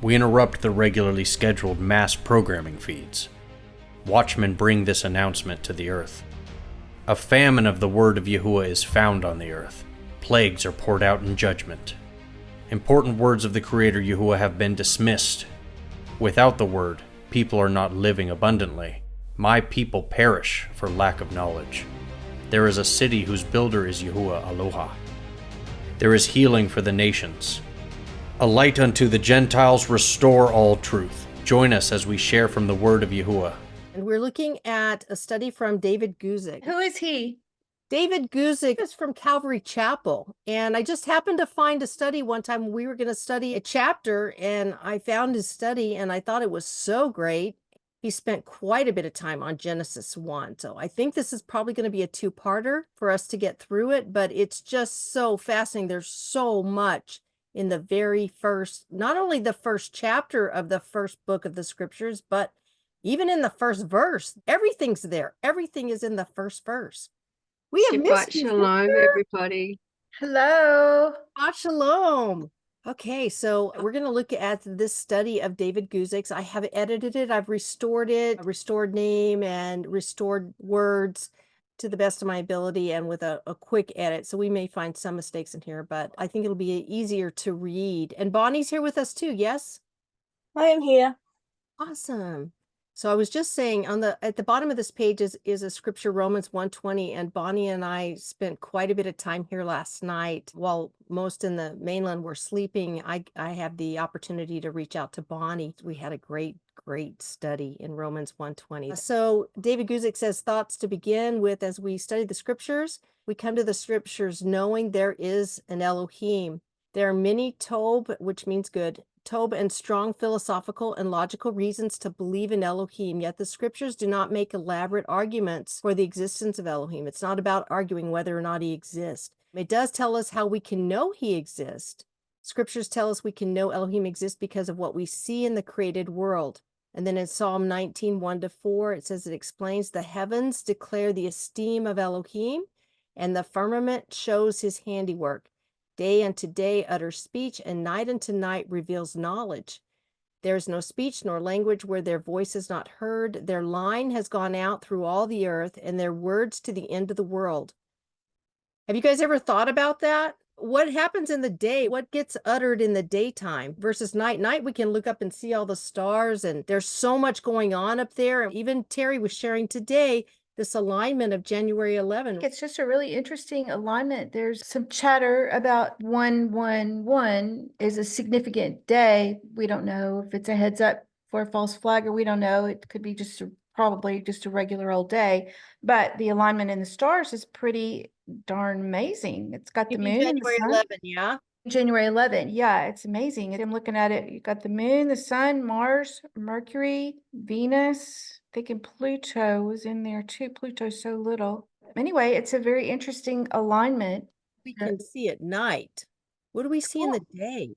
We interrupt the regularly scheduled mass programming feeds. Watchmen bring this announcement to the earth. A famine of the word of Yahuwah is found on the earth. Plagues are poured out in judgment. Important words of the Creator Yahuwah have been dismissed. Without the word, people are not living abundantly. My people perish for lack of knowledge. There is a city whose builder is Yahuwah Aloha. There is healing for the nations. A light unto the Gentiles, restore all truth. Join us as we share from the word of Yahuwah. And we're looking at a study from David Guzik. Who is he? David Guzik is from Calvary Chapel. And I just happened to find a study one time. We were going to study a chapter, and I found his study, and I thought it was so great. He spent quite a bit of time on Genesis 1. So I think this is probably going to be a two-parter for us to get through it, but it's just so fascinating. There's so much in the very first, not only the first chapter of the first book of the scriptures, but even in the first verse. Everything's there. Everything is in the first verse. We have missed you. Shalom, everybody. Hello. Shabbat shalom. Okay, so we're going to look at this study of David Guzik's. I have edited it. I've restored it, restored name and restored words to the best of my ability and with a quick edit. So we may find some mistakes in here, but I think it'll be easier to read. And Bonnie's here with us too, yes? I am here. Awesome. So I was just saying at the bottom of this page is a scripture, Romans 1:20, and Bonnie and I spent quite a bit of time here last night. While most in the mainland were sleeping, I had the opportunity to reach out to Bonnie. We had a great study in Romans 1:20. So David Guzik says, thoughts to begin with as we study the scriptures. We come to the scriptures knowing there is an Elohim. There are many Tob, which means good, Tob and strong philosophical and logical reasons to believe in Elohim, yet the scriptures do not make elaborate arguments for the existence of Elohim. It's not about arguing whether or not he exists. It does tell us how we can know he exists. Scriptures tell us we can know Elohim exists because of what we see in the created world. And then in Psalm 19, 1-4, it says it explains the heavens declare the esteem of Elohim, and the firmament shows his handiwork. Day unto day utters speech, and night unto night reveals knowledge. There is no speech nor language where their voice is not heard. Their line has gone out through all the earth, and their words to the end of the world. Have you guys ever thought about that? What happens in the day? What gets uttered in the daytime versus night? Night, we can look up and see all the stars, and there's so much going on up there. Even Terry was sharing today this alignment of January 11. It's just a really interesting alignment. There's some chatter about 111 is a significant day. We don't know if it's a heads up for a false flag, or we don't know. It could be probably just a regular old day. But the alignment in the stars is pretty darn amazing. It's got the moon and the January sun. 11, yeah? January 11, yeah, it's amazing. I'm looking at it. You've got the moon, the sun, Mars, Mercury, Venus. Thinking Pluto was in there too. Pluto's so little. Anyway, it's a very interesting alignment. We can see at night. What do we see in the day?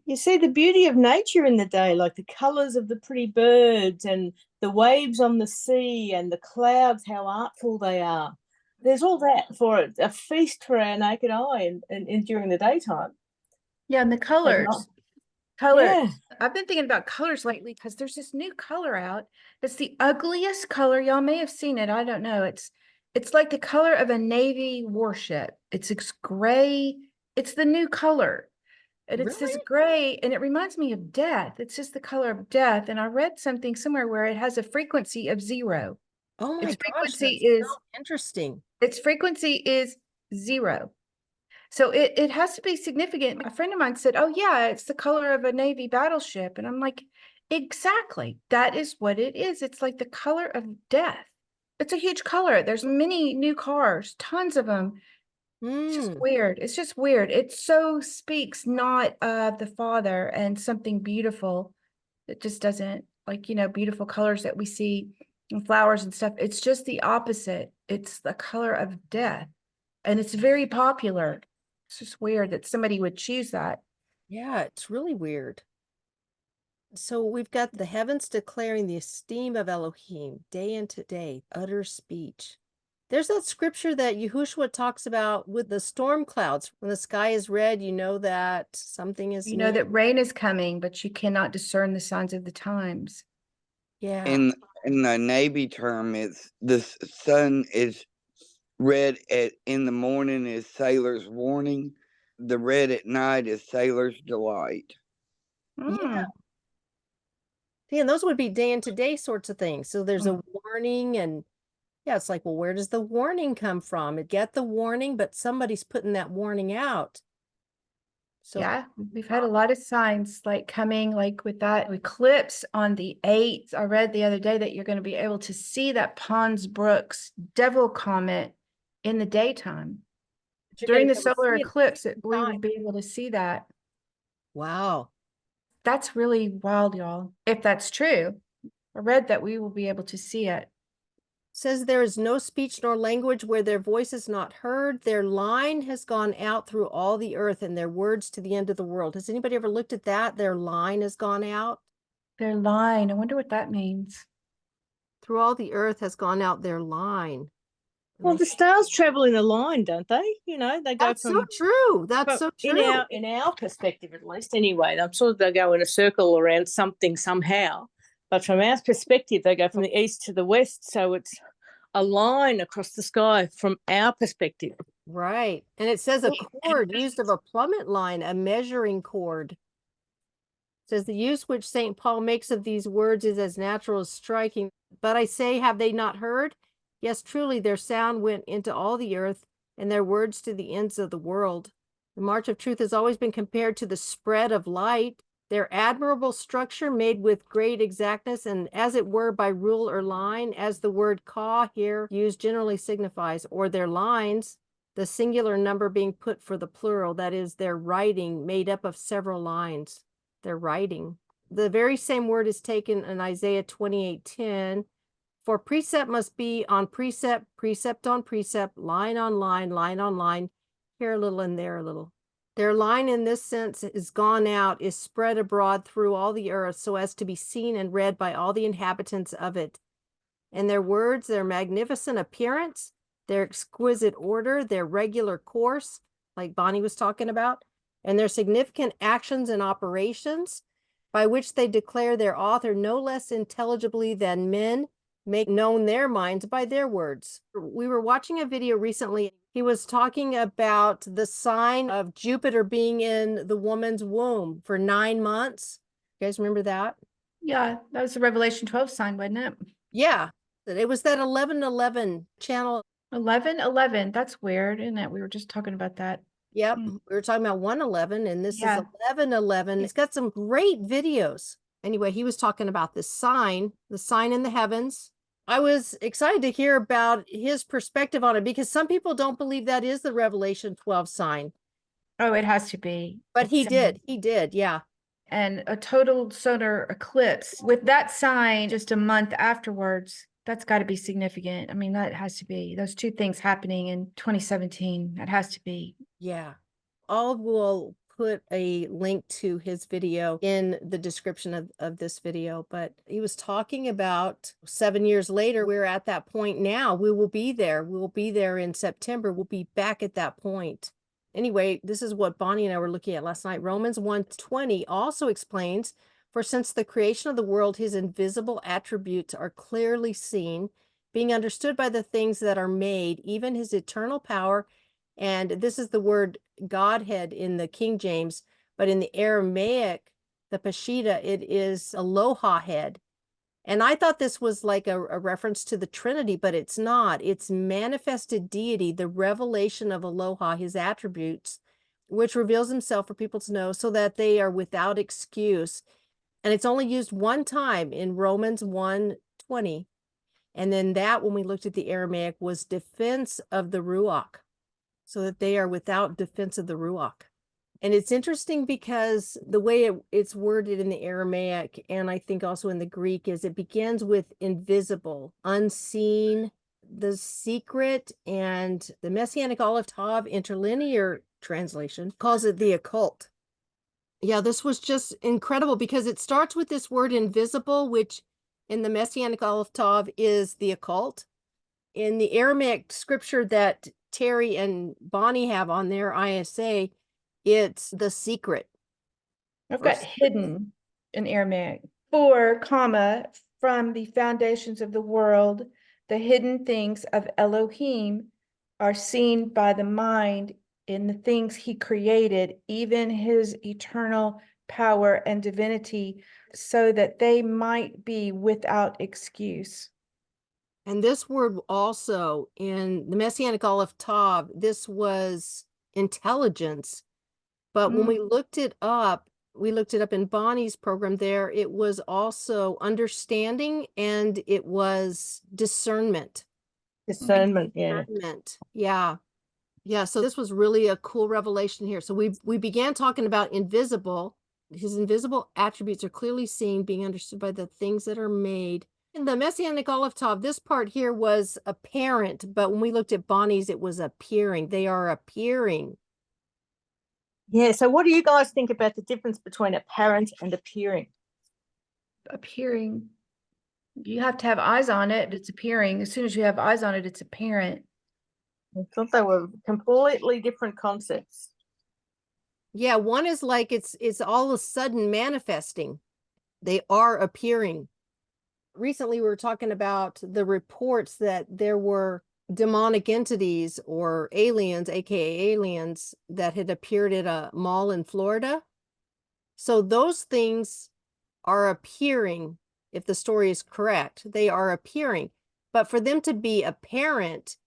You see the beauty of nature in the day, like the colors of the pretty birds and the waves on the sea and the clouds, how artful they are. There's all that for a feast for our naked eye and during the daytime. Yeah, and the colors. Yeah. I've been thinking about colors lately because there's this new color out. It's the ugliest color. Y'all may have seen it. I don't know. It's like the color of a Navy warship. It's gray. It's the new color. And it's this gray, and it reminds me of death. It's just the color of death. And I read something somewhere where it has a frequency of 0. Oh my Its gosh, frequency that's is so interesting. Its frequency is 0. So it has to be significant. A friend of mine said, oh yeah, it's the color of a Navy battleship. And I'm like, exactly. That is what it is. It's like the color of death. It's a huge color. There's many new cars, tons of them. It's just weird. It's just weird. It so speaks not of the Father and something beautiful. It just doesn't, like, beautiful colors that we see and flowers and stuff. It's just the opposite. It's the color of death. And it's very popular. It's just weird that somebody would choose that. Yeah, it's really weird. So we've got the heavens declaring the esteem of Elohim, day into day, utter speech. There's that scripture that Yahushua talks about with the storm clouds. When the sky is red, you know that something is You know near. that rain is coming, but you cannot discern the signs of the times. Yeah. In the Navy term, it's the sun is red in the morning is sailor's warning. The red at night is sailor's delight. Yeah. And those would be day and to day sorts of things. So there's a warning, and yeah, it's like, well, where does the warning come from? It get the warning, but somebody's putting that warning out. So Yeah, we've had a lot of signs like coming, like with that eclipse on the 8th. I read the other day that you're going to be able to see that Pons Brooks devil comet in the daytime. During the solar eclipse, we will be able to see that. wow. That's really wild, y'all. If that's true, I read that we will be able to see it. Says there is no speech nor language where their voice is not heard. Their line has gone out through all the earth, and their words to the end of the world. Has anybody ever looked at that? Their line has gone out. Their line. I wonder what that means. Through all the earth has gone out their line. Well, the stars travel in a line, don't they? You know, they go That's from. so true. That's so true. In our perspective, at least, anyway. I'm sure they go in a circle around something somehow, but from our perspective, they go from the east to the west. So it's a line across the sky from our perspective. Right. And it says a cord used of a plummet line, a measuring cord. It says the use which St. Paul makes of these words is as natural as striking. But I say, have they not heard? Yes, truly, their sound went into all the earth, and their words to the ends of the world. The march of truth has always been compared to the spread of light. Their admirable structure made with great exactness, and as it were by rule or line, as the word ka here used generally signifies, or their lines, the singular number being put for the plural, that is, their writing made up of several lines. Their writing. The very same word is taken in Isaiah 28:10. For precept must be on precept, precept on precept, line on line, line on line, here a little and there a little. Their line in this sense is gone out, is spread abroad through all the earth so as to be seen and read by all the inhabitants of it. And their words, their magnificent appearance, their exquisite order, their regular course, like Bonnie was talking about, and their significant actions and operations, by which they declare their author no less intelligibly than men make known their minds by their words. We were watching a video recently. He was talking about the sign of Jupiter being in the woman's womb for 9 months. You guys remember that? Yeah, that was the Revelation 12 sign, wasn't it? Yeah, it was that 11:11 channel. 11:11. That's weird, isn't it? We were just talking about that. Yep, we were talking about 1:11, and this Yeah. is 11:11. He's got some great videos. Anyway, he was talking about this sign, the sign in the heavens. I was excited to hear about his perspective on it because some people don't believe that is the Revelation 12 sign. Oh, it has to be. But he did, yeah. And a total solar eclipse with that sign just a month afterwards, that's got to be significant. I mean, that has to be those two things happening in 2017. That has to be. Yeah. Will put a link to his video in the description of this video, but he was talking about 7 years later, we're at that point now. We will be there. We will be there in September. We'll be back at that point. Anyway, this is what Bonnie and I were looking at last night. Romans 1:20 also explains, for since the creation of the world, his invisible attributes are clearly seen, being understood by the things that are made, even his eternal power. And this is the word Godhead in the King James, but in the Aramaic, the Peshitta, it is Aloha head. And I thought this was like a reference to the Trinity, but it's not. It's manifested deity, the revelation of Aloha, his attributes, which reveals himself for people to know so that they are without excuse. And it's only used one time in Romans 1:20. And then that, when we looked at the Aramaic, was defense of the Ruach, so that they are without defense of the Ruach. And it's interesting because the way it's worded in the Aramaic, and I think also in the Greek, is it begins with invisible, unseen, the secret, and the Messianic Aleph Tav interlinear translation calls it the occult. Yeah, this was just incredible because it starts with this word invisible, which in the Messianic Aleph Tav is the occult. In the Aramaic scripture that Terry and Bonnie have on their ISA, it's the secret. I've or got secret. hidden in Aramaic. For, comma, from the foundations of the world, the hidden things of Elohim are seen by the mind in the things he created, even his eternal power and divinity, so that they might be without excuse. And this word also in the Messianic Aleph Tav, this was intelligence. But when we looked it up in Bonnie's program there, it was also understanding and it was discernment. Discernment, yeah. Discernment. Yeah. Yeah. So this was really a cool revelation here. So we began talking about invisible. His invisible attributes are clearly seen, being understood by the things that are made. In the Messianic Aleph Tav, this part here was apparent, but when we looked at Bonnie's, it was appearing. They are appearing. Yeah, so what do you guys think about the difference between apparent and appearing? Appearing. You have to have eyes on it. It's appearing. As soon as you have eyes on it, it's apparent. I thought they were completely different concepts. Yeah, one is like it's all of a sudden manifesting. They are appearing. Recently, we were talking about the reports that there were demonic entities or aliens, aka aliens, that had appeared at a mall in Florida. So those things are appearing, if the story is correct. They are appearing. But for them to be apparent,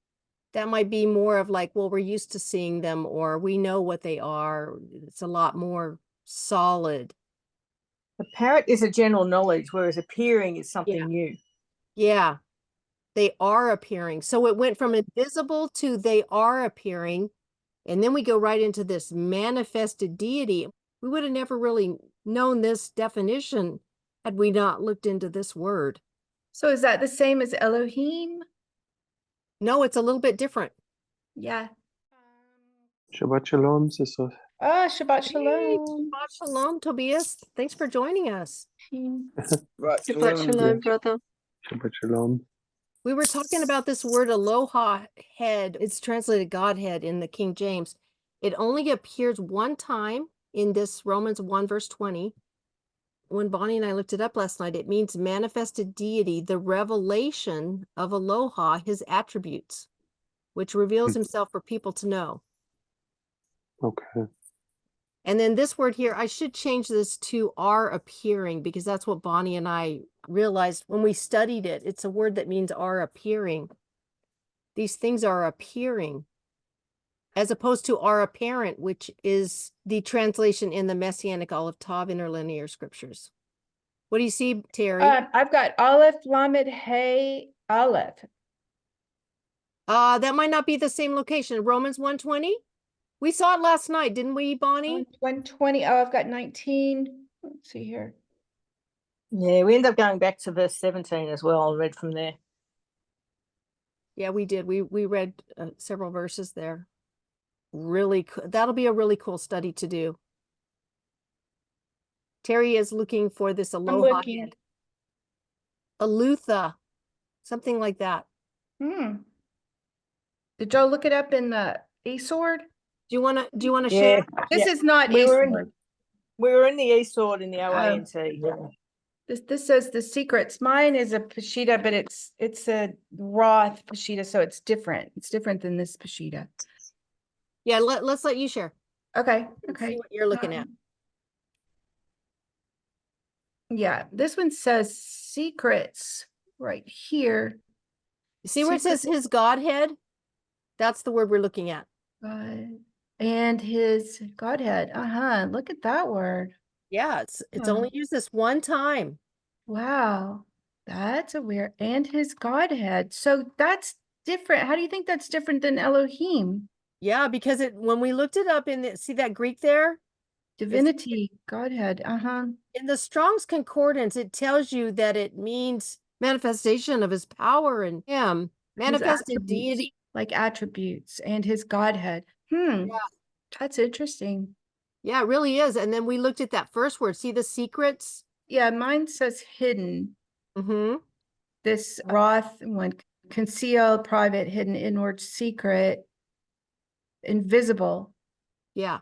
that might be more of like, well, we're used to seeing them, or we know what they are. It's a lot more solid. Apparent is a general knowledge, whereas appearing is something new. Yeah, they are appearing. So it went from invisible to they are appearing. And then we go right into this manifested deity. We would have never really known this definition had we not looked into this word. So is that the same as Elohim? No, it's a little bit different. Yeah. Shabbat Shalom, sister. Ah, Shabbat Hey, Shalom. Shabbat Shalom, Tobias. Thanks for joining us. Right, Shabbat Shalom, brother. Shabbat Shalom. We were talking about this word aloha head. It's translated Godhead in the King James. It only appears one time in this Romans 1 verse 20. When Bonnie and I looked it up last night, it means manifested deity, the revelation of aloha, his attributes, which reveals himself for people to know. Okay. And then this word here, I should change this to are appearing, because that's what Bonnie and I realized when we studied it. It's a word that means are appearing. These things are appearing, as opposed to are apparent, which is the translation in the Messianic Aleph Tav interlinear scriptures. What do you see, Terry? I've got Aleph, Lamed, Hey, Aleph. That might not be the same location. Romans 1:20? We saw it last night, didn't we, Bonnie? 120. Oh, I've got 19. Let's see here. Yeah, we end up going back to verse 17 as well. I read from there. Yeah, we did. We read several verses there. Really cool. That'll be a really cool study to do. Terry is looking for this I'm aloha looking. head. Alutha, something like that. Did y'all look it up in the eSword? Do you wanna Yeah. share? This Yeah. is not We were in- eSword. We were in the eSword in the OANT. Yeah. This says the secrets. Mine is a Peshitta, but it's a Roth Peshitta, so it's different. It's different than this Peshitta. Yeah, let's let you share. Okay. Let's Okay. see what you're looking at. Yeah, this one says secrets right here. You see where it says his Godhead? That's the word we're looking at. God and his Godhead. Look at that word. Yeah, it's Huh. only used this one time. Wow. That's a weird. And his Godhead. So that's different. How do you think that's different than Elohim? Yeah, because when we looked it up see that Greek there? Divinity, Godhead. In the Strong's Concordance, it tells you that it means manifestation of his power and him, manifested attributes. deity. Like attributes and his Godhead. Yeah. That's interesting. Yeah, it really is. And then we looked at that first word. See the secrets? Yeah, mine says hidden. Mm-hmm. This Roth one concealed, private, hidden, inward, secret, invisible. Yeah.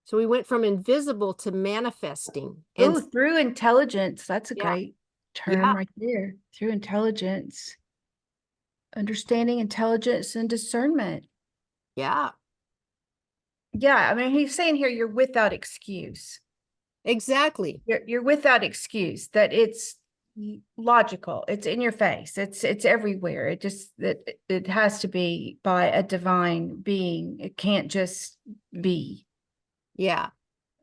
So we went from invisible to manifesting. Oh, And through intelligence. That's a Yeah. great term Yeah. right there. Through intelligence, understanding, intelligence, and discernment. yeah, Yeah, I mean, he's saying here you're without excuse. exactly. You're without excuse, that it's logical, it's in your face, it's everywhere. It just that it has to be by a divine being. It can't just be. Yeah.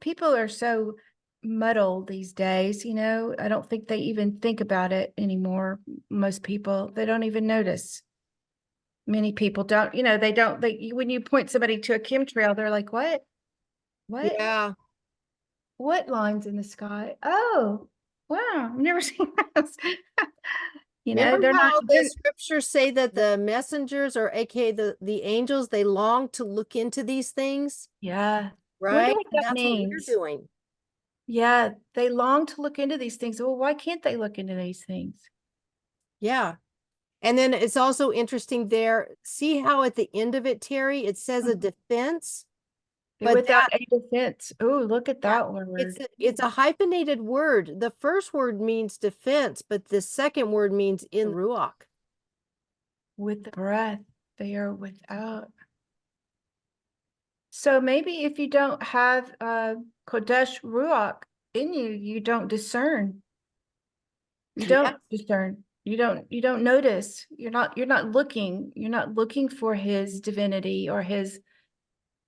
People are so muddled these days, you know. I don't think they even think about it anymore. Most people, they don't even notice. Many people don't, you know, they don't, when you point somebody to a chemtrail, they're like, what? Yeah. What lines in the sky? Oh, wow, I've never seen those. You know, Remember they're not, how the scriptures say that the messengers, or aka the angels, they long to look into these things, yeah. Wonder right? what And that that's what we're means. doing. Yeah, they long to look into these things. Well, why can't they look into these things? Yeah. And then it's also interesting there. See how at the end of it, Terry, it says a defense, but Without a defense. Oh, look at that it's a hyphenated word. The first word means defense, but the second word means in ruach. With the breath, they are without. So maybe if you don't have Kodesh Ruach in you, you don't discern. You don't discern. You don't notice. You're not looking for his divinity or his,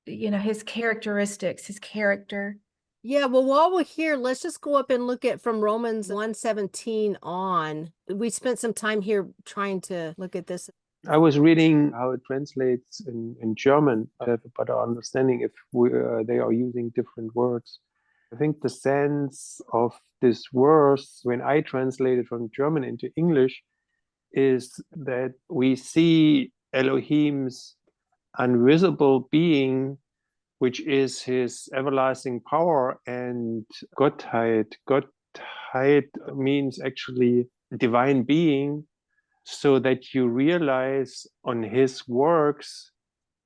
you know, his characteristics, his character. Yeah, well, while we're here, let's just go up and look at from Romans 1:17 on. We spent some time here trying to look at this. I was reading how it translates in German. I have a better understanding if they are using different words. I think the sense of this verse, when I translate it from German into English, is that we see Elohim's invisible being, which is his everlasting power and Gottheit. Gottheit means actually divine being, so that you realize on his works,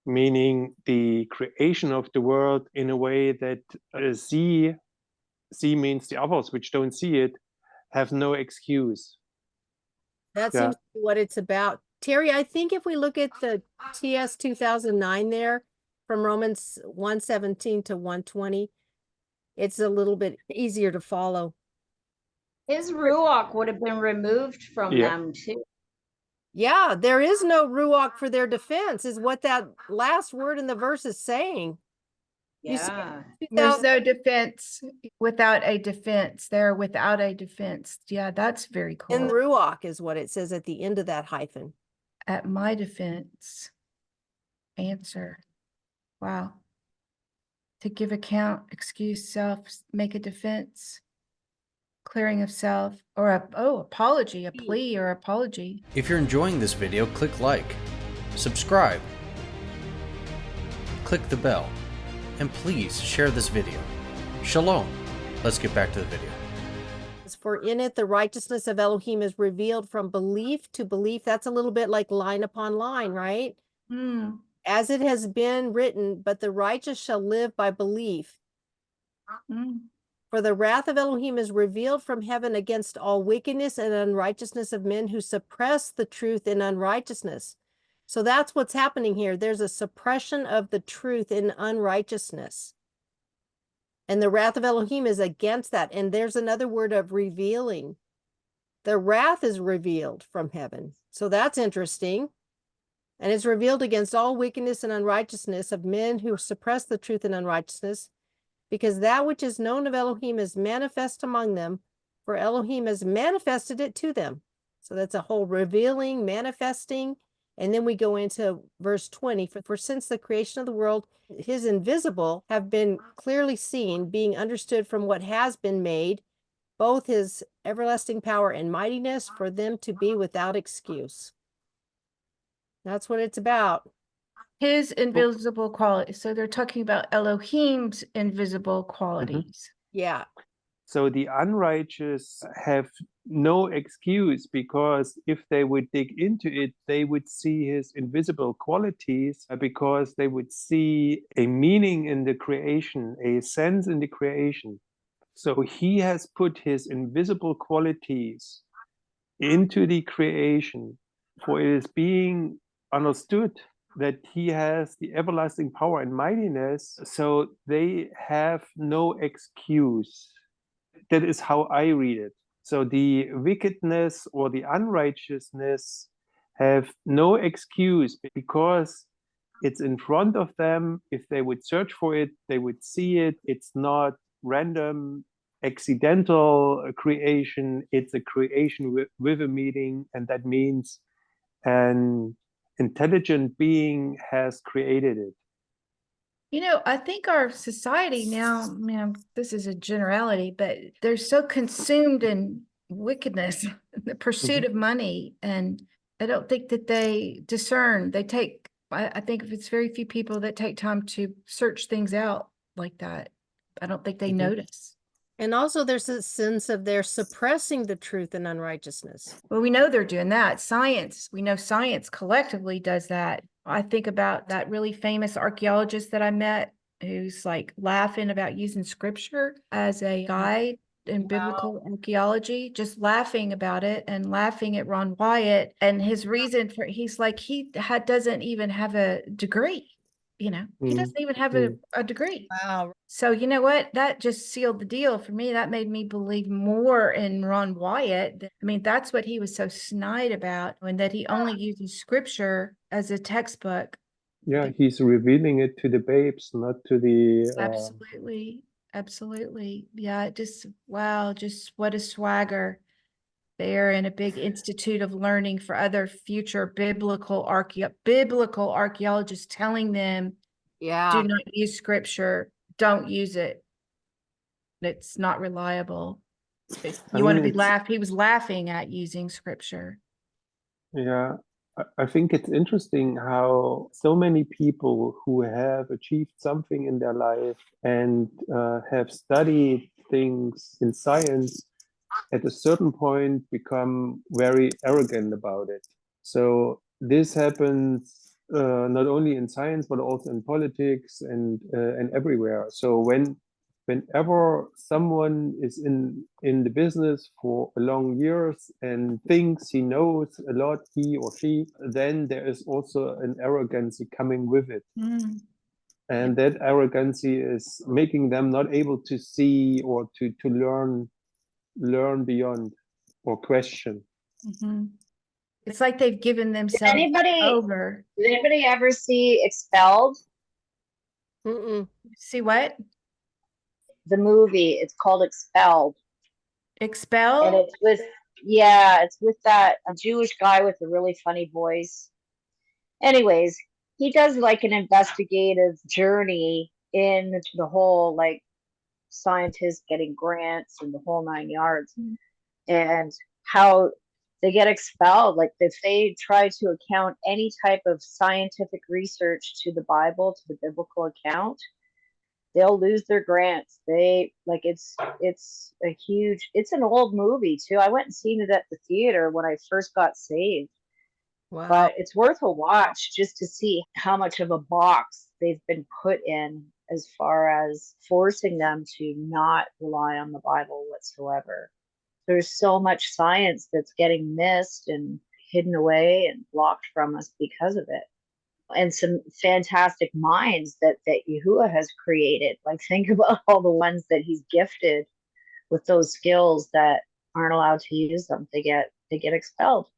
meaning the creation of the world, in a way that see means the others which don't see it have no excuse. That Yeah. seems to be what it's about. Terry, I think if we look at the TS 2009 there, from Romans 1:17 to 1:20, it's a little bit easier to follow. His ruach would have been removed from Yeah. them too. Yeah, there is no ruach for their defense, is what that last word in the verse is saying. You see, Yeah. There's no defense without a defense. They're without a defense. Yeah, that's very cool. in ruach is what it says at the end of that hyphen. At my defense. Answer. Wow. To give account, excuse self, make a defense, clearing of self, or apology, a plea or apology. If you're enjoying this video, click like, subscribe, click the bell, and please share this video. Shalom. Let's get back to the video. For in it the righteousness of Elohim is revealed from belief to belief. That's a little bit like line upon line, right? As it has been written, but the righteous shall live by belief. For the wrath of Elohim is revealed from heaven against all wickedness and unrighteousness of men who suppress the truth in unrighteousness. So that's what's happening here. There's a suppression of the truth in unrighteousness. And the wrath of Elohim is against that. And there's another word of revealing. The wrath is revealed from heaven. So that's interesting. And it's revealed against all wickedness and unrighteousness of men who suppress the truth in unrighteousness, because that which is known of Elohim is manifest among them, for Elohim has manifested it to them. So that's a whole revealing, manifesting. And then we go into verse 20, for since the creation of the world, his invisible have been clearly seen, being understood from what has been made, both his everlasting power and mightiness, for them to be without excuse. That's what it's about. His invisible qualities. So they're talking about Elohim's invisible qualities. Yeah. So the unrighteous have no excuse, because if they would dig into it, they would see his invisible qualities, because they would see a meaning in the creation, a sense in the creation. So he has put his invisible qualities into the creation, for it is being understood that he has the everlasting power and mightiness, so they have no excuse. That is how I read it. So the wickedness or the unrighteousness have no excuse, because it's in front of them. If they would search for it, they would see it. It's not random, accidental creation. It's a creation with a meaning, and that means an intelligent being has created it. You know, I think our society now, this is a generality, but they're so consumed in wickedness, the pursuit of money. And I don't think that they discern. I think it's very few people that take time to search things out like that. I don't think they notice. And also there's a sense of they're suppressing the truth and unrighteousness. Well, we know they're doing that. We know science collectively does that. I think about that really famous archaeologist that I met who's like laughing about using scripture as a guide in biblical archaeology, just laughing about it and laughing at Ron Wyatt. And his reason for, he's like, doesn't even have a degree. He doesn't even have a degree. Wow. So you know what? That just sealed the deal for me. That made me believe more in Ron Wyatt. I mean, that's what he was so snide about, and that he only uses scripture as a textbook. Yeah, he's revealing it to the babes, not to the... Absolutely. Yeah, wow, just what a swagger. They're in a big institute of learning for other future biblical archaeologists, telling them, do not use scripture. Don't use it. It's not reliable. He was laughing at using scripture. Yeah, I think it's interesting how so many people who have achieved something in their life and have studied things in science at a certain point become very arrogant about it. So this happens not only in science, but also in politics and everywhere. So whenever someone is in the business for long years and thinks he knows a lot, he or she, then there is also an arrogancy coming with it. And that arrogancy is making them not able to see or to learn beyond or question. It's like they've given themselves over. Did anybody ever see Expelled? See what? The movie. It's called Expelled. Expelled? And it's with that a Jewish guy with a really funny voice. Anyways, he does like an investigative journey in the whole like scientists getting grants and the whole 9 yards, and how they get expelled. Like if they try to account any type of scientific research to the Bible, to the biblical account, they'll lose their grants. It's an old movie too. I went and seen it at the theater when I first got saved. Wow. But it's worth a watch just to see how much of a box they've been put in as far as forcing them to not rely on the Bible whatsoever. There's so much science that's getting missed and hidden away and blocked from us because of it. And some fantastic minds that Yahuwah has created. Like think about all the ones that he's gifted with those skills that aren't allowed to use them. They get expelled.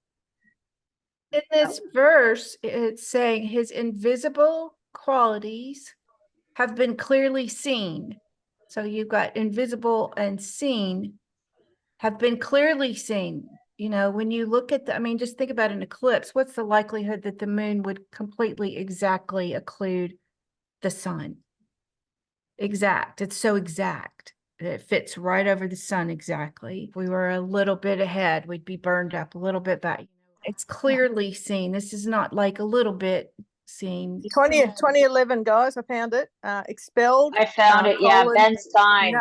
In this verse, it's saying his invisible qualities have been clearly seen. So you've got invisible and seen, have been clearly seen. When you look at just think about an eclipse. What's the likelihood that the moon would completely exactly occlude the sun? Exact. It's so exact. It fits right over the sun exactly. If we were a little bit ahead, we'd be burned up a little bit back. It's clearly seen. This is not like a little bit seen. 2011, guys, I found it. Expelled. I found it. Yeah, Ben Stein.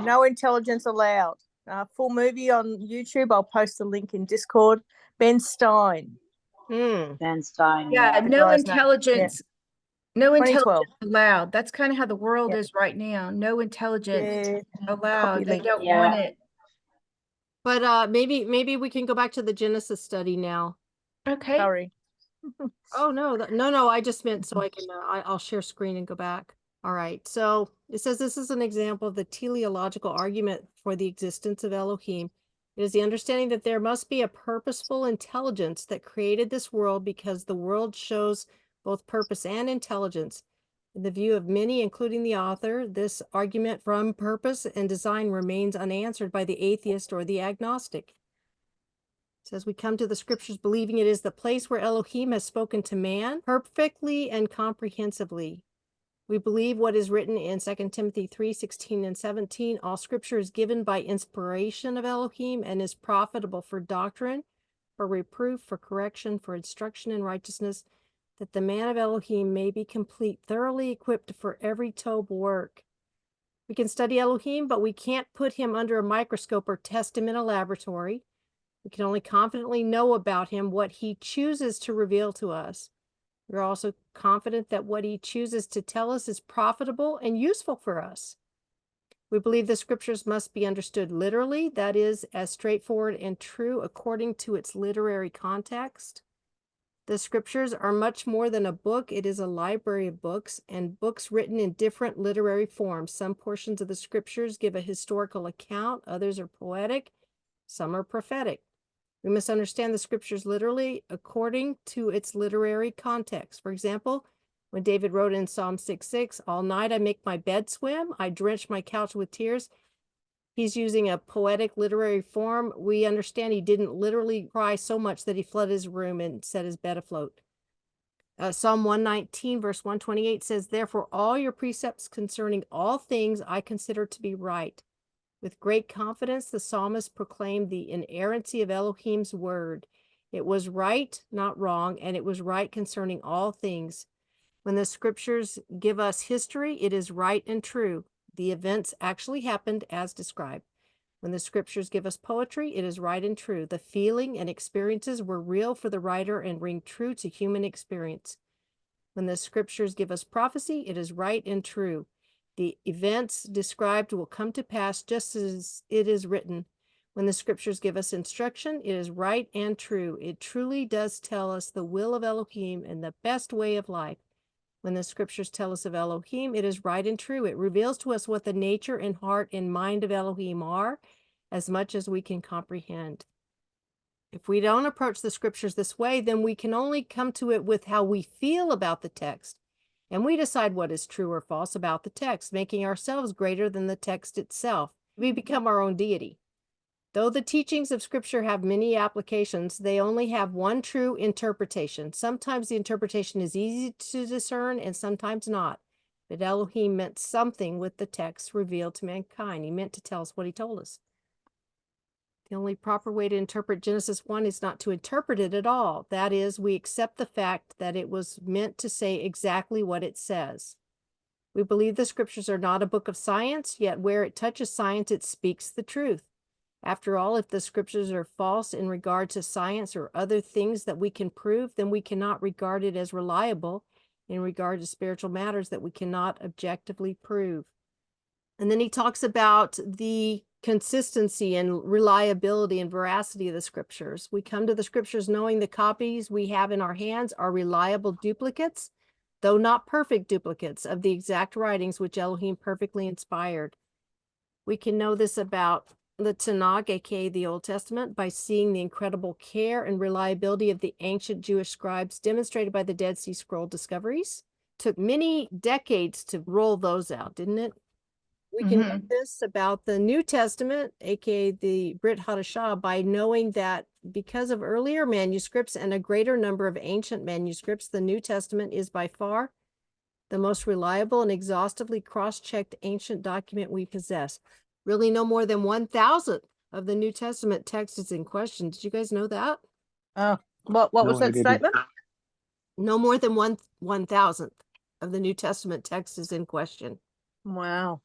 No intelligence allowed. full movie on YouTube. I'll post the link in Discord. Ben Stein. Ben Stein. Yeah, The no guy's name. intelligence. No 2012. intelligence allowed. That's kind of how the world Yeah. is right now. No intelligence Yeah. allowed. They link. don't Yeah. want it. But maybe we can go back to the Genesis study now. Okay. Sorry. Oh no, I just meant so I can I'll share screen and go back. All right, so it says this is an example of the teleological argument for the existence of Elohim. It is the understanding that there must be a purposeful intelligence that created this world, because the world shows both purpose and intelligence. In the view of many, including the author, this argument from purpose and design remains unanswered by the atheist or the agnostic. It says we come to the scriptures believing it is the place where Elohim has spoken to man perfectly and comprehensively. We believe what is written in 2 Timothy 3:16 and 17. All scripture is given by inspiration of Elohim and is profitable for doctrine, for reproof, for correction, for instruction in righteousness, that the man of Elohim may be complete, thoroughly equipped for every Tob work. We can study Elohim, but we can't put him under a microscope or test him in a laboratory. We can only confidently know about him what he chooses to reveal to us. We're also confident that what he chooses to tell us is profitable and useful for us. We believe the scriptures must be understood literally, that is, as straightforward and true according to its literary context. The scriptures are much more than a book. It is a library of books, and books written in different literary forms. Some portions of the scriptures give a historical account, others are poetic, some are prophetic. We must understand the scriptures literally according to its literary context. For example, when David wrote in Psalm 6:6, all night I make my bed swim, I drench my couch with tears. He's using a poetic literary form. We understand he didn't literally cry so much that he flooded his room and set his bed afloat. Psalm 119, verse 128 says, therefore all your precepts concerning all things I consider to be right. With great confidence, the psalmist proclaimed the inerrancy of Elohim's word. It was right, not wrong, and it was right concerning all things. When the scriptures give us history, it is right and true. The events actually happened as described. When the scriptures give us poetry, it is right and true. The feeling and experiences were real for the writer and ring true to human experience. When the scriptures give us prophecy, it is right and true. The events described will come to pass just as it is written. When the scriptures give us instruction, it is right and true. It truly does tell us the will of Elohim and the best way of life. When the scriptures tell us of Elohim, it is right and true. It reveals to us what the nature and heart and mind of Elohim are, as much as we can comprehend. If we don't approach the scriptures this way, then we can only come to it with how we feel about the text. And we decide what is true or false about the text, making ourselves greater than the text itself. We become our own deity. Though the teachings of Scripture have many applications, they only have one true interpretation. Sometimes the interpretation is easy to discern and sometimes not. But Elohim meant something with the text revealed to mankind. He meant to tell us what he told us. The only proper way to interpret Genesis 1 is not to interpret it at all. That is, we accept the fact that it was meant to say exactly what it says. We believe the scriptures are not a book of science, yet where it touches science, it speaks the truth. After all, if the scriptures are false in regard to science or other things that we can prove, then we cannot regard it as reliable in regard to spiritual matters that we cannot objectively prove. And then he talks about the consistency and reliability and veracity of the scriptures. We come to the scriptures knowing the copies we have in our hands are reliable duplicates, though not perfect duplicates, of the exact writings which Elohim perfectly inspired. We can know this about the Tanakh, aka the Old Testament, by seeing the incredible care and reliability of the ancient Jewish scribes demonstrated by the Dead Sea Scroll discoveries. It took many decades to roll those out, didn't it? We can know this about the New Testament, aka the Brit Hadashah, by knowing that because of earlier manuscripts and a greater number of ancient manuscripts, the New Testament is by far the most reliable and exhaustively cross-checked ancient document we possess. Really, no more than 1,000th of the New Testament text is in question. Did you guys know that? What No, was I that didn't. statement? No more than 1,000th of the New Testament text is in question. Wow.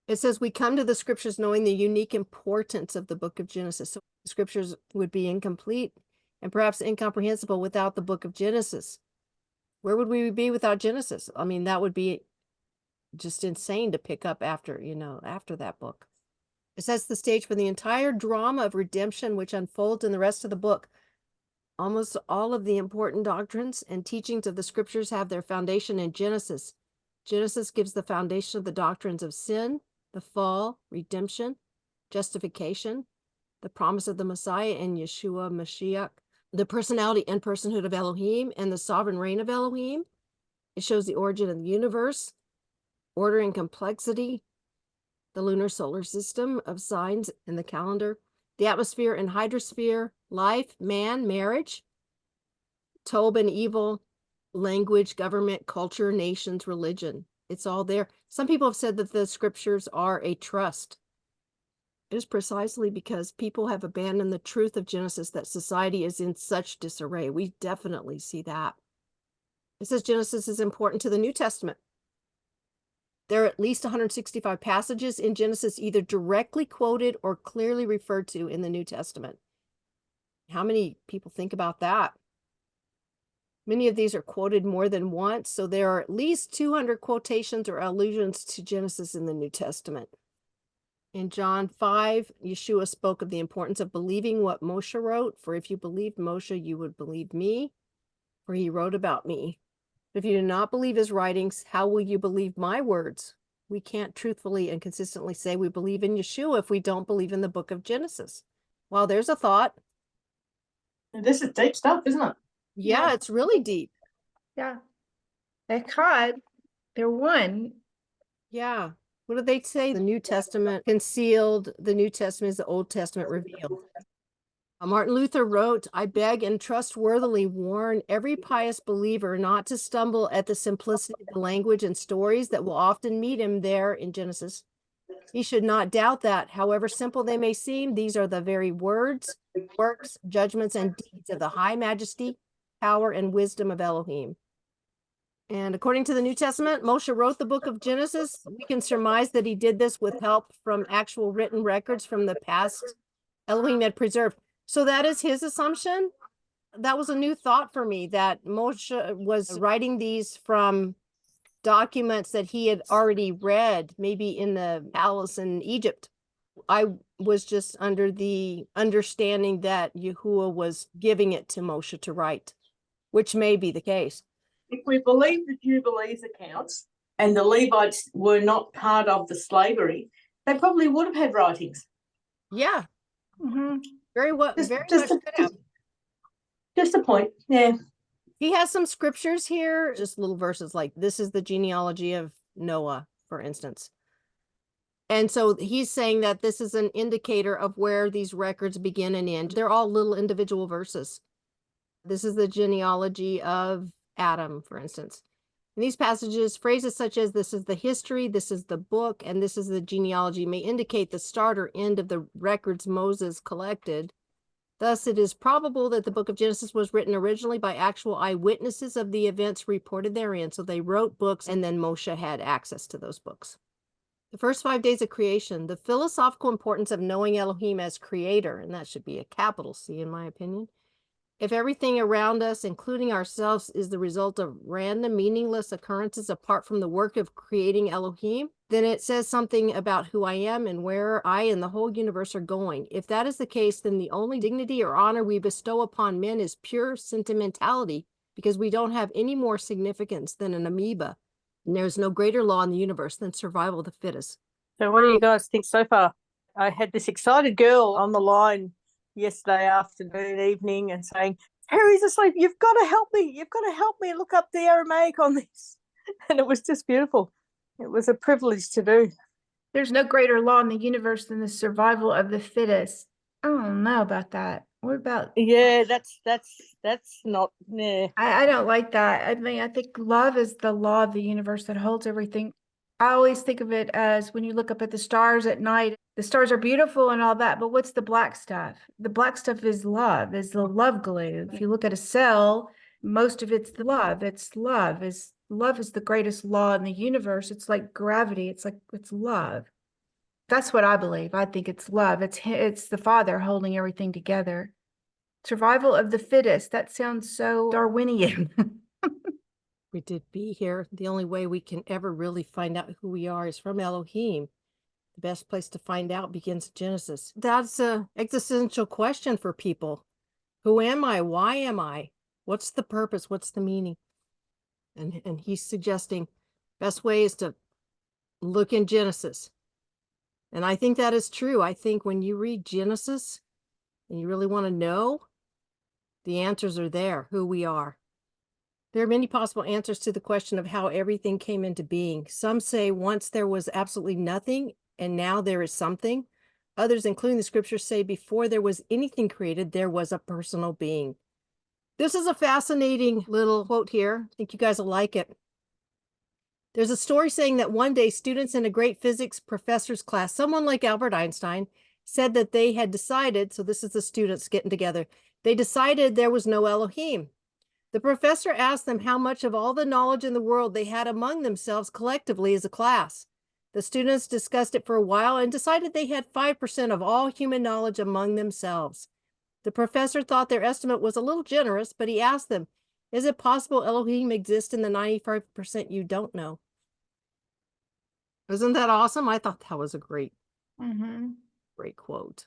It says we come to the scriptures knowing the unique importance of the book of Genesis. So the scriptures would be incomplete and perhaps incomprehensible without the book of Genesis. Where would we be without Genesis? I mean, that would be just insane to pick up after, after that book. It sets the stage for the entire drama of redemption, which unfolds in the rest of the book. Almost all of the important doctrines and teachings of the scriptures have their foundation in Genesis. Genesis gives the foundation of the doctrines of sin, the fall, redemption, justification, the promise of the Messiah and Yeshua Mashiach, the personality and personhood of Elohim, and the sovereign reign of Elohim. It shows the origin of the universe, order and complexity, the lunar solar system of signs in the calendar, the atmosphere and hydrosphere, life, man, marriage, Tob and evil, language, government, culture, nations, religion. It's all there. Some people have said that the scriptures are a trust. It is precisely because people have abandoned the truth of Genesis that society is in such disarray. We definitely see that. It says Genesis is important to the New Testament. There are at least 165 passages in Genesis either directly quoted or clearly referred to in the New Testament. How many people think about that? Many of these are quoted more than once, so there are at least 200 quotations or allusions to Genesis in the New Testament. In John 5, Yeshua spoke of the importance of believing what Moshe wrote. For if you believed Moshe, you would believe me, for he wrote about me. If you do not believe his writings, how will you believe my words? We can't truthfully and consistently say we believe in Yeshua if we don't believe in the book of Genesis. Well, there's a thought. This is deep stuff, isn't it? Yeah, it's really deep. Yeah. Echad, they're one. Yeah. What did they say? The New Testament concealed, the New Testament is the Old Testament revealed. Martin Luther wrote, I beg and trustworthily warn every pious believer not to stumble at the simplicity of the language and stories that will often meet him there in Genesis. He should not doubt that, however simple they may seem, these are the very words, works, judgments, and deeds of the high majesty, power, and wisdom of Elohim. And according to the New Testament, Moshe wrote the book of Genesis. We can surmise that he did this with help from actual written records from the past Elohim had preserved. So that is his assumption. That was a new thought for me, that Moshe was writing these from documents that he had already read, maybe in the palace in Egypt. I was just under the understanding that Yahuwah was giving it to Moshe to write, which may be the case. If we believe the Jubilees accounts and the Levites were not part of the slavery, they probably would have had writings. Yeah. Mm-hmm. Very well. Very much could have. Just a point. Yeah. He has some scriptures here, just little verses like this is the genealogy of Noah, for instance. And so he's saying that this is an indicator of where these records begin and end. They're all little individual verses. This is the genealogy of Adam, for instance. In these passages, phrases such as this is the history, this is the book, and this is the genealogy may indicate the start or end of the records Moses collected. Thus, it is probable that the book of Genesis was written originally by actual eyewitnesses of the events reported therein. So they wrote books, and then Moshe had access to those books. The first 5 days of creation, the philosophical importance of knowing Elohim as creator, and that should be a capital C in my opinion. If everything around us, including ourselves, is the result of random, meaningless occurrences apart from the work of creating Elohim, then it says something about who I am and where I and the whole universe are going. If that is the case, then the only dignity or honor we bestow upon men is pure sentimentality, because we don't have any more significance than an amoeba. And there's no greater law in the universe than survival of the fittest. So what do you guys think so far? I had this excited girl on the line yesterday afternoon, evening, and saying, Harry's asleep, you've got to help me look up the Aramaic on this. And it was just beautiful. It was a privilege to do. There's no greater law in the universe than the survival of the fittest. I don't know about that. What about? Yeah, that's not, yeah. I don't like that. I mean, I think love is the law of the universe that holds everything. I always think of it as when you look up at the stars at night, the stars are beautiful and all that, but what's the black stuff? The black stuff is love, is the love glue. If you look at a cell, most of it's the love. It's love. Love is the greatest law in the universe. It's like gravity. It's love. That's what I believe. I think it's love. It's the Father holding everything together. Survival of the fittest. That sounds so Darwinian. We did be here. The only way we can ever really find out who we are is from Elohim. The best place to find out begins in Genesis. That's an existential question for people. Who am I? Why am I? What's the purpose? What's the meaning? And he's suggesting best way is to look in Genesis. And I think that is true. I think when you read Genesis and you really want to know, the answers are there, who we are. There are many possible answers to the question of how everything came into being. Some say once there was absolutely nothing and now there is something. Others, including the scriptures, say before there was anything created, there was a personal being. This is a fascinating little quote here. I think you guys will like it. There's a story saying that one day students in a great physics professor's class, someone like Albert Einstein, said that they had decided, so this is the students getting together, they decided there was no Elohim. The professor asked them how much of all the knowledge in the world they had among themselves collectively as a class. The students discussed it for a while and decided they had 5% of all human knowledge among themselves. The professor thought their estimate was a little generous, but he asked them, is it possible Elohim exists in the 95% you don't know? Isn't that awesome? I thought that was a great quote.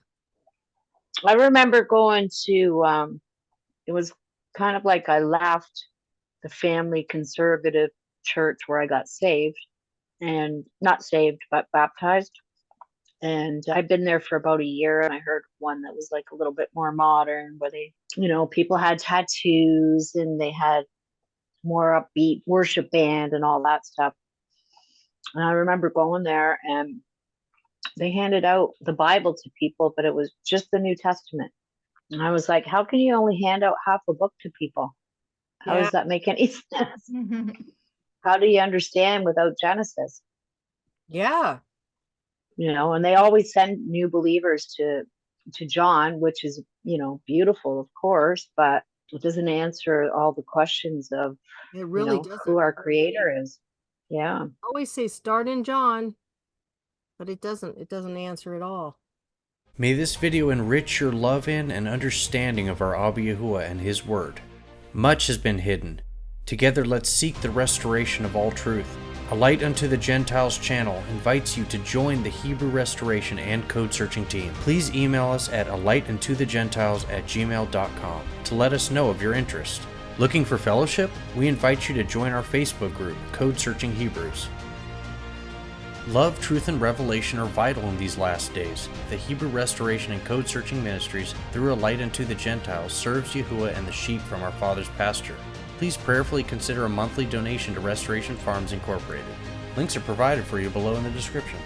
I remember going to, it was kind of like I left the family conservative church where I got saved, and not saved, but baptized. And I'd been there for about a year, and I heard one that was like a little bit more modern, where they, people had tattoos and they had more upbeat worship band and all that stuff. And I remember going there, and they handed out the Bible to people, but it was just the New Testament. And I was like, how can you only hand out half a book to people? How does that make any sense? How do you understand without Genesis? Yeah. And they always send new believers to John, which is, beautiful, of course, but it doesn't answer all the questions of it really doesn't. Who our creator is. Yeah. I always say start in John, but it doesn't answer it all. May this video enrich your love in and understanding of our Abba Yahuwah and His Word. Much has been hidden. Together let's seek the restoration of all truth. A Light Unto the Gentiles channel invites you to join the Hebrew Restoration and Code Searching team. Please email us at alightuntothe@gmail.com to let us know of your interest. Looking for fellowship? We invite you to join our Facebook group, Code Searching Hebrews. Love, truth, and revelation are vital in these last days. The Hebrew Restoration and Code Searching Ministries, through A Light Unto the Gentiles, serves Yahuwah and the sheep from our Father's pasture. Please prayerfully consider a monthly donation to Restoration Farms Incorporated. Links are provided for you below in the description.